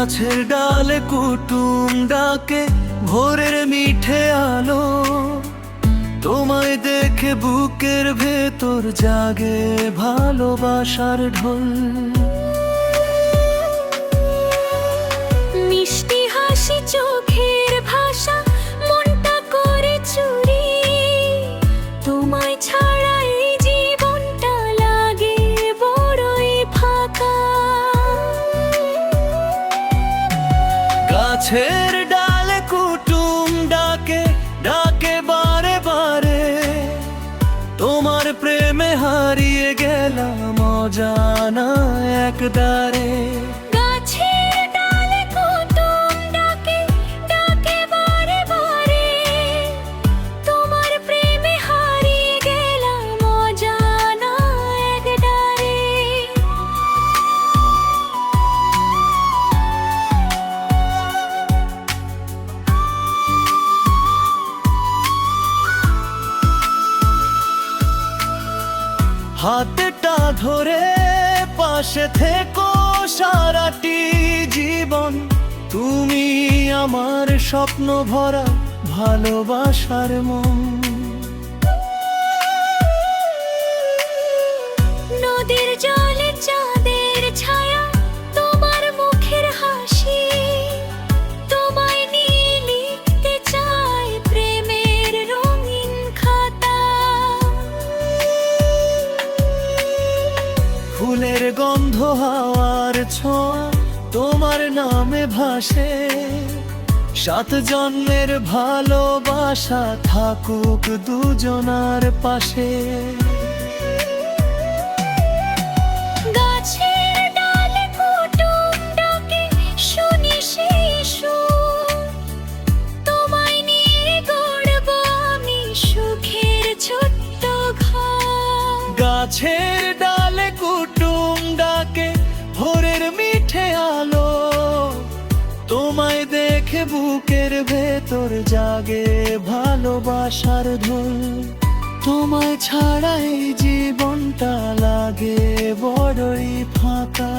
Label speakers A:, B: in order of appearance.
A: গাছের ডালে কুটুম ডাকে ভোরের মিঠে আলো, তোমায় দেখে বুকের ভেতর জাগে ভালোবাসার ঢল।
B: মিষ্টি হাসি চোখের ভাষা মনটা করে চুরি, তোমায় ছাড়া এই জীবনটা লাগে বড়ই ফাঁকা।
A: গাছের ডালে কুটুম ডাকে ডাকে বারে বারে, তোমার প্রেমে হারিয়ে গেলাম অজানা একদারে।
B: গাছের ডালে কুটুম ডাকে ডাকে বারে বারে, তোমার প্রেমে হারিয়ে গেলাম অজানা একদারে।
A: হাতটা ধরে পাশে থেকো সারাটি জীবন, তুমি আমার স্বপ্ন ভরা ভালোবাসার মন।
B: নদীর জলে চাঁদের ছায়া, তোমার মুখের হাসি, তোমায় নিয়ে লিখতে চাই প্রেমের রঙিন খাতা।
A: ফুলের গন্ধ হাওয়ার ছোঁয়া তোমার নামে ভাসে, 7 জন্মের ভালোবাসা থাকুক দুজনার পাশে।
B: গাছের ডালে কুটুম ডাকে শুনি সেই সুর, তোমায় নিয়ে গড়ব আমি সুখের ছোট্ট ঘর।
A: গাছের ডালে কুটুম ডাকে ভোরের মিঠে আলো, তোমায় দেখে বুকের ভেতর জাগে ভালোবাসার ঢোল। তোমায় ছাড়া এই জীবনটা লাগে বড়ই ফাঁকা।